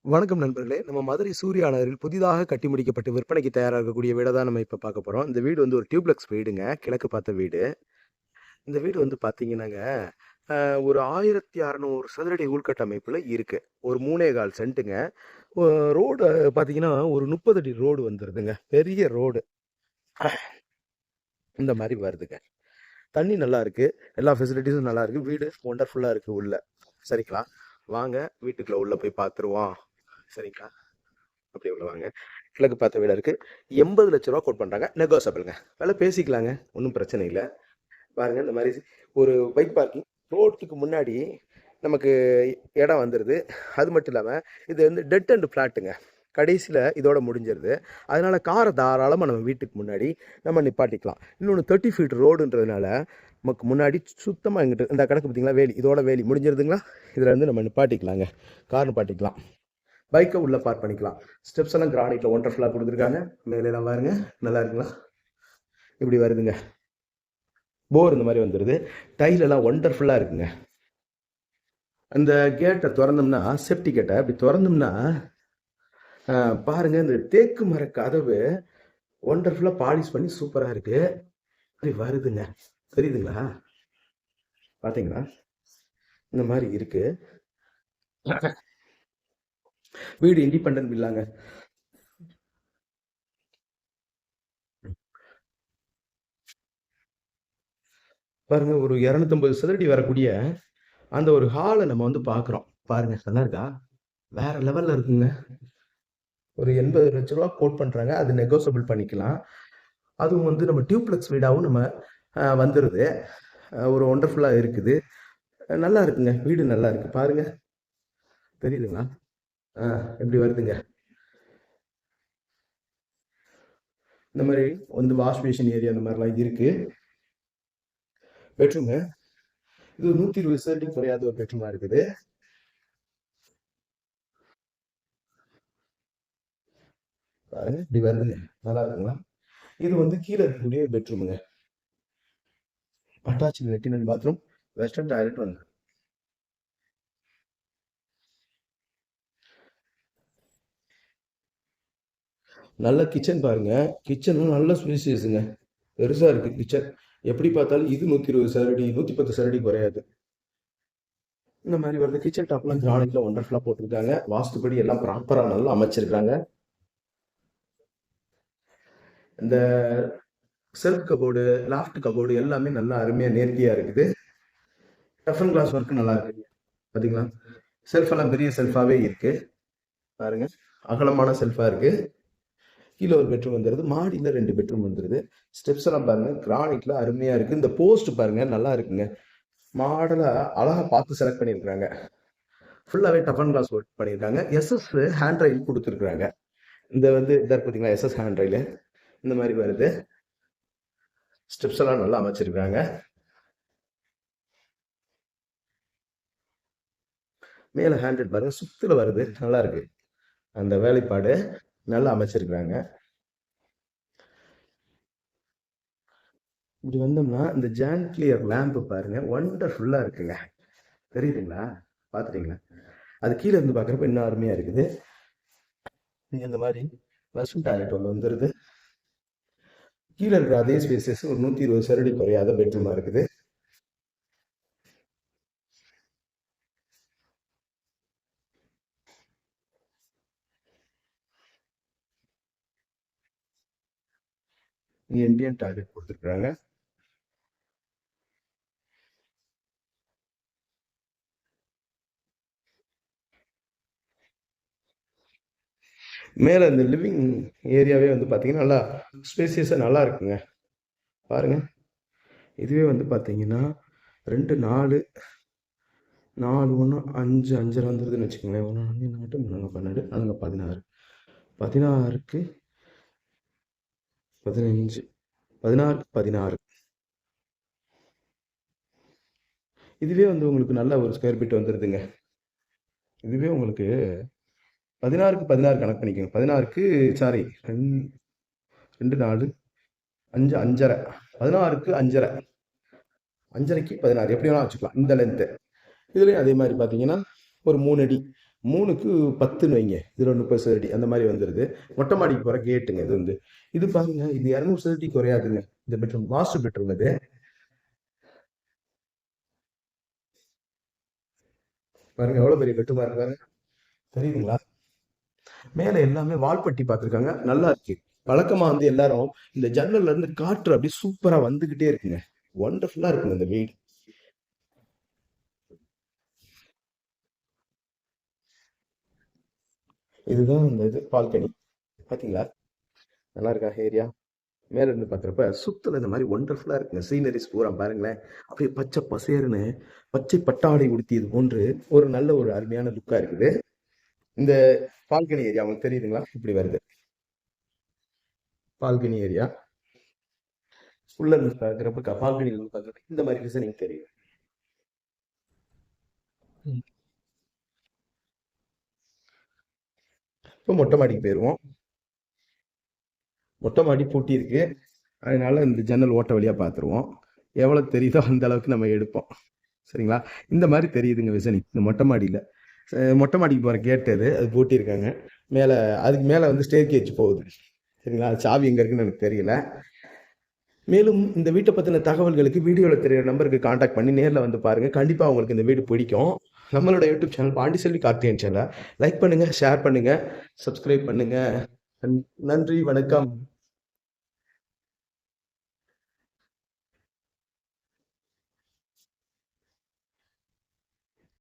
வணக்கம் நண்பர்களே. நம்ம மதுரை சூர்யா நகரில் புதிதாக கட்டி முடிக்கப்பட்டு விற்பனைக்கு தயாரா இருக்கக்கூடிய வீட தான் நம்ம இப்ப பார்க்க போறோம். இந்த வீடு வந்து ஒரு டியூப்ளெக்ஸ் வீடுங்க. கிழக்கு பார்த்த வீடு. இந்த வீடு வந்து பார்த்தீங்கன்னாங்க, அ ஒரு 1600 சதுரடி உள்கட்டமைப்புல இருக்கு. ஒரு 3 1/4 சென்ட்டுங்க. ஒ ரோடு பார்த்தீங்கன்னா, ஒரு 30 அடி ரோடு வந்துருதுங்க. பெரிய ரோடு. இந்த மாரி வருதுங்க. தண்ணி நல்லா இருக்கு. எல்லா ஃபெசிலிட்டீஸும் நல்லா இருக்கு. வீடு ஒண்டர்ஃபுல்லா இருக்கு உள்ள. சரிங்களா? வாங்க வீட்டுக்குள்ள உள்ள போய் பார்த்துருவோம். சரிங்களா? அப்படியே உள்ள வாங்க. கிழக்கு பார்த்த வீடா இருக்கு. ரூ. 80,00,000 கோட் பண்றாங்க. நெகோஷியபிள்ங்க. விலை பேசிக்கலாங்க. ஒண்ணும் பிரச்சனை இல்ல. பாருங்க இந்த மாரி ஒரு பைக் பார்க்கிங் ரோட்டுக்கு முன்னாடி நமக்கு இடம் வந்துருது. அது மட்டும் இல்லாம இது வந்து டெட் எண்ட் ஃப்ளாட்டுங்க. கடைசியில இதோட முடிஞ்சிருது. அதனால கார தாராளமா நம்ம வீட்டுக்கு முன்னாடி நம்ம நிப்பாட்டிக்கலாம். இன்னொன்னு 30 ஃபீட் ரோடுன்றதுனால நமக்கு முன்னாடி சுத்தமா இங்கிட்டு இந்த கணக்கு பார்த்தீங்களா வேலி. இதோட வேலி முடிஞ்சிருதுங்களா? இதுல இருந்து நம்ம நிப்பாட்டிக்கலாங்க. கார் நிப்பாட்டிக்கலாம். பைக்கை உள்ள பார்க் பண்ணிக்கலாம். ஸ்டெப்ஸ் எல்லாம் கிரானைட்ல ஒண்டர்ஃபுல்லா கொடுத்துருக்காங்க. மேலே எல்லாம் பாருங்க. நல்லா இருக்குங்களா? இப்படி வருதுங்க. போர் இந்த மாதிரி வந்துருது. டைல் எல்லாம் ஒண்டர்ஃபுல்லா இருக்குங்க. அந்த கேட்டை திறந்தோம்னா சேஃப்டி கேட்டை அப்படி திறந்தோம்னா பாருங்க இந்த தேக்கு மர கதவு ஒண்டர்ஃபுல்லா பாலிஷ் பண்ணி சூப்பரா இருக்கு. அப்படி வருதுங்க. தெரியுதுங்களா? பாத்தீங்களா? இந்த மாதிரி இருக்கு. வீடு இண்டிபெண்டன்ட் வில்லாங்க. பாருங்க ஒரு 250 சதுரடி வரக்கூடிய அந்த ஒரு ஹாலை நம்ம வந்து பாக்குறோம். பாருங்க நல்லா இருக்கா? வேற லெவல்ல இருக்குங்க. ஒரு 80,00,000 கோட் பண்றாங்க. அது நெகோசியபிள் பண்ணிக்கலாம். அதுவும் வந்து நம்ம டியூப்ளெக்ஸ் வீடாவும் நம்ம வந்துருது. ஒரு ஒண்டர்ஃபுல்லா இருக்குது. நல்லா இருக்குங்க. வீடு நல்லா இருக்கு. பாருங்க. தெரியுதுங்களா? ஆ எப்படி வருதுங்க. இந்த மாதிரி வந்து வாஷ் பேஷன் ஏரியா அந்த மாதிரிலாம் இருக்கு. பெட்ரூமு இது 120 சதுரடிக்கு குறையாத ஒரு பெட்ரூமா இருக்குது. பாருங்க இப்படி வருதுங்க. நல்லா இருக்குங்களா? இது வந்து கீழே இருக்கக்கூடிய பெட்ரூமுங்க. அட்டாச் லெட்டின் பாத்ரூம், வெஸ்டர்ன் டாய்லெட் வந்து நல்ல கிச்சன் பாருங்க. கிச்சனும் நல்ல ஸ்பேசியஸுங்க. பெருசா இருக்கு கிச்சன். எப்படி பார்த்தாலும் இது 120 சதுரடி 110 சதுரடி குறையாது. இந்த மாதிரி வருது. கிச்சன் டாப்லாம் கிரானைட்ல ஒண்டர்ஃபுல்லா போட்டிருக்காங்க. வாஸ்துபடி எல்லாம் ப்ராப்பரா நல்லா அமைச்சிருக்காங்க. இந்த செல்ஃப் கபோர்டு, லாஃப்ட் கபோர்டு எல்லாமே நல்லா அருமையா நேர்த்தியா இருக்குது. டஃப் அண்ட் கிளாஸ் ஒர்க் நல்லா இருக்கு. பாத்தீங்களா? செல்ஃப் எல்லாம் பெரிய செல்ஃபாவே இருக்கு. பாருங்க. அகலமான செல்ஃபா இருக்கு. கீழே ஒரு பெட்ரூம் வந்துருது. மாடியில 2 பெட்ரூம் வந்துருது. ஸ்டெப்ஸ் எல்லாம் பாருங்க. கிரானைட்ல அருமையா இருக்கு. இந்த போஸ்ட் பாருங்க நல்லா இருக்குங்க. மாடலா அழகா பார்த்து செலக்ட் பண்ணியிருக்காங்க. ஃபுல்லாவே டஃப் அண்ட் கிளாஸ் ஒர்க் பண்ணியிருக்காங்க. எஸ்எஸ் ஹேண்ட் ரயில் கொடுத்துருக்காங்க. இந்த வந்து இதாக பார்த்தீங்களா எஸ்எஸ் ஹேண்ட் ரயில் இந்த மாதிரி வருது. ஸ்டெப்ஸ் எல்லாம் நல்லா அமைச்சிருக்காங்க. மேலே ஹேண்ட்ரட் பாருங்க சுத்துல வருது. நல்லா இருக்கு. அந்த வேலைப்பாடு நல்லா அமைச்சிருக்காங்க. இப்படி வந்தோம்னா இந்த ஜான்கிளியர் லேம்ப் பாருங்க ஒண்டர்ஃபுல்லா இருக்குங்க. தெரியுதுங்களா? பாத்துட்டீங்களா? அது கீழே இருந்து பாக்குறப்ப இன்னும் அருமையா இருக்குது. நீங்க இந்த மாதிரி வெஸ்டர்ன் டாய்லெட் ஒன்று வந்துருது. கீழே இருக்கிற அதே ஸ்பேசஸ் ஒரு 120 சதுரடி குறையாத பெட்ரூமா இருக்குது. இந்தியன் டாய்லெட் கொடுத்துருக்காங்க. மேல இந்த லிவிங் ஏரியாவே வந்து பாத்தீங்கன்னா நல்லா ஸ்பேசியஸா நல்லா இருக்குங்க. பாருங்க. இதுவே வந்து பாத்தீங்கன்னா 2 4 4 1 5 5 வந்துருதுன்னு வச்சுக்கோங்களேன். 1 5 4 3 12 4 16 16க்கு 15 16க்கு 16 இதுவே வந்து உங்களுக்கு நல்ல ஒரு ஸ்கொயர் ஃபீட் வந்துருதுங்க. இதுவே உங்களுக்கு 16க்கு 16 கணக்கு பண்ணிக்கோங்க. 16க்கு சாரி 2 4 5 5.5 16க்கு 5.5 5.5க்கு 16 எப்படி வேணா வச்சுக்கலாம் இந்த லென்த். இதுலயும் அதே மாதிரி பாத்தீங்கன்னா ஒரு 3 அடி 3க்கு 10ன்னு வைங்க. இதுல 30 சதுரடி அந்த மாதிரி வந்துருது. மொட்டை மாடிக்கு போற கேட்டுங்க இது வந்து. இது பாருங்க, இது 200 சதுரடி குறையாதுங்க. இந்த பெட்ரூம் மாஸ்டர் பெட்ரூம் இது. பாருங்க எவ்வளவு பெரிய பெட்ரூமா இருக்கு பாருங்க. தெரியுதுங்களா? மேல எல்லாமே வால்பட்டி பார்த்துருக்காங்க. நல்லா இருக்கு. வழக்கமா வந்து எல்லாரும் இந்த ஜன்னல்ல இருந்து காற்று அப்படியே சூப்பரா வந்துகிட்டே இருக்குங்க. ஒண்டர்ஃபுல்லா இருக்குங்க இந்த வீடு. இதுதான் இந்த இது பால்கனி. பாத்தீங்களா? நல்லா இருக்கா ஏரியா? மேல இருந்து பாக்குறப்ப சுத்தல இந்த மாதிரி ஒண்டர்ஃபுல்லா இருக்குங்க. சீனரிஸ் பூரா பாருங்களேன். அப்படியே பச்சை பசேர்னு பச்சை பட்டாடை உடுத்தியது போன்று ஒரு நல்ல ஒரு அருமையான லுக்கா இருக்குது. இந்த பால்கனி ஏரியா உங்களுக்கு தெரியுதுங்களா? இப்படி வருது பால்கனி ஏரியா. உள்ள இருந்து பாக்குறப்ப பால்கனில இருந்து பாக்குறப்ப இந்த மாதிரி டிசைனிங் தெரியும். ம். இப்போ மொட்டை மாடிக்கு போயிருவோம். மொட்டை மாடி பூட்டி இருக்கு. அதனால இந்த ஜன்னல் ஓட்டை வழியா பார்த்துருவோம். எவ்வளவு தெரியுதோ அந்த அளவுக்கு நம்ம எடுப்போம். சரிங்களா? இந்த மாதிரி தெரியுதுங்க விசனி இந்த மொட்டை மாடியில. மொட்டை மாடிக்கு போற கேட் அது. அது பூட்டியிருக்காங்க. மேல அதுக்கு மேல வந்து ஸ்டேர் கேஜ் போகுது. சரிங்களா? அது சாவி எங்க இருக்குன்னு எனக்கு தெரியல. மேலும் இந்த வீட்டை பத்தின தகவல்களுக்கு வீடியோல தெரியுற நம்பருக்கு காண்டாக்ட் பண்ணி நேர்ல வந்து பாருங்க. கண்டிப்பா உங்களுக்கு இந்த வீடு பிடிக்கும். நம்மளோட யூடியூப் சேனல் பாண்டிச்செல்வி கார்த்திகேயன் சேனலை லைக் பண்ணுங்க, ஷேர் பண்ணுங்க, சப்ஸ்கிரைப் பண்ணுங்க. நன்றி, வணக்கம்.